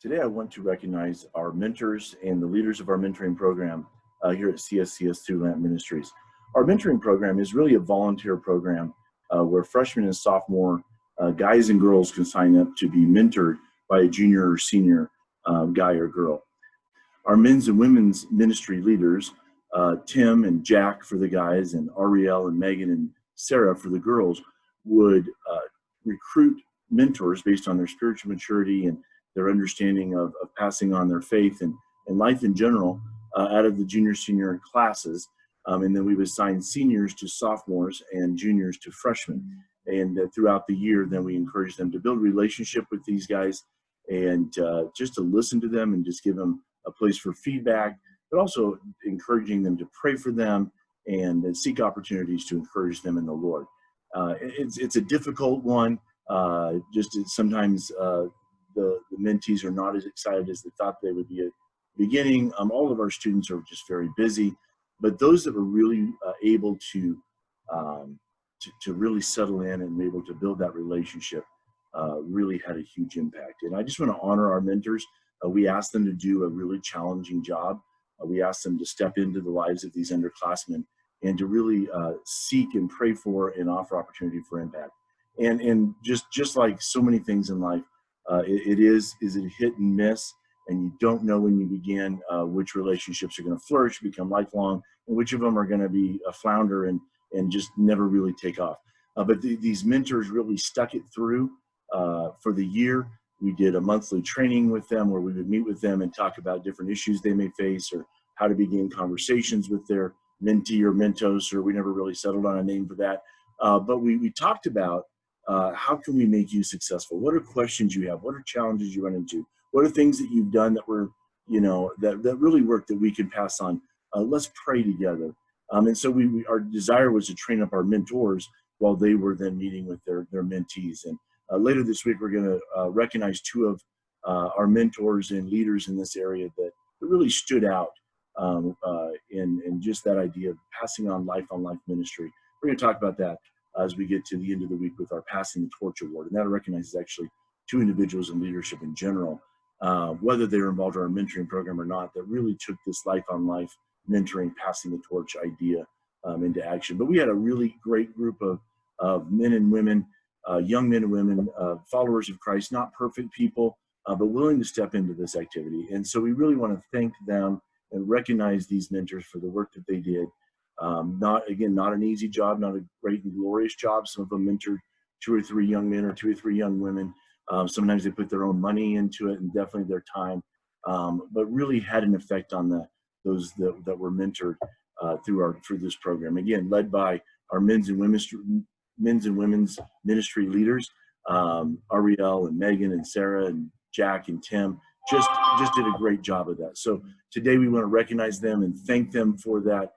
Today, I want to recognize our mentors and the leaders of our mentoring program here at CSCS through Lamp Ministries. Our mentoring program is really a volunteer program where freshmen and sophomore guys and girls can sign up to be mentored by a junior or senior guy or girl. Our men's and women's ministry leaders, Tim and Jack for the guys, and Ariel and Megan and Sarah for the girls, would recruit mentors based on their spiritual maturity and their understanding of passing on their faith and life in general out of the junior senior classes. And then we would assign seniors to sophomores and juniors to freshmen. And throughout the year, then we encourage them to build a relationship with these guys and just to listen to them and just give them a place for feedback, but also encouraging them to pray for them and seek opportunities to encourage them in the Lord. It's a difficult one. Sometimes the mentees are not as excited as they thought they would be at the beginning. All of our students are just very busy, but those that were really able to really settle in and able to build that relationship really had a huge impact. And I just want to honor our mentors. We asked them to do a really challenging job. We asked them to step into the lives of these underclassmen and to really seek and pray for and offer opportunity for impact. And just like so many things in life, it is a hit and miss, and you don't know when you begin which relationships are going to flourish, become lifelong, and which of them are going to be a flounder and just never really take off. But these mentors really stuck it through for the year. We did a monthly training with them where we would meet with them and talk about different issues they may face or how to begin conversations with their mentee or mentos, or we never really settled on a name for that. But we talked about how can we make you successful? What are questions you have? What are challenges you run into? What are things that you've done that were, that really worked that we can pass on? Let's pray together. And so our desire was to train up our mentors while they were then meeting with their mentees. And later this week, we're going to recognize two of our mentors and leaders in this area that really stood out in just that idea of passing on life ministry. We're going to talk about that as we get to the end of the week with our Passing the Torch Award. And that recognizes actually two individuals in leadership in general, whether they were involved in our mentoring program or not, that really took this life mentoring, passing the torch idea into action. But we had a really great group of men and women, young men and women, followers of Christ, not perfect people, but willing to step into this activity. And so we really want to thank them and recognize these mentors for the work that they did. Not an easy job, not a great and glorious job. Some of them mentored 2 or 3 young men or 2 or 3 young women. Sometimes they put their own money into it and definitely their time, but really had an effect on those that were mentored through this program. Again, led by our men's and women's ministry leaders, Ariel and Megan and Sarah and Jack and Tim just did a great job of that. So today we want to recognize them and thank them for that.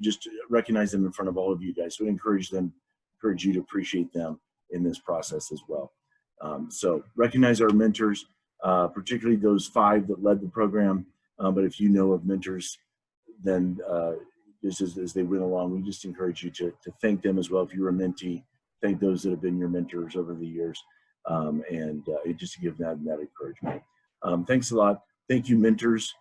Just recognize them in front of all of you guys. So we encourage you to appreciate them in this process as well. So recognize our mentors, particularly those 5 that led the program. But if you know of mentors, then just as they went along, we just encourage you to thank them as well. If you're a mentee, thank those that have been your mentors over the years, and just to give them that encouragement. Thanks a lot. Thank you, mentors,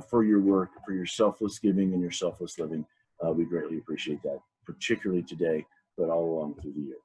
for your work, for your selfless giving and your selfless living. We greatly appreciate that, particularly today, but all along through the year.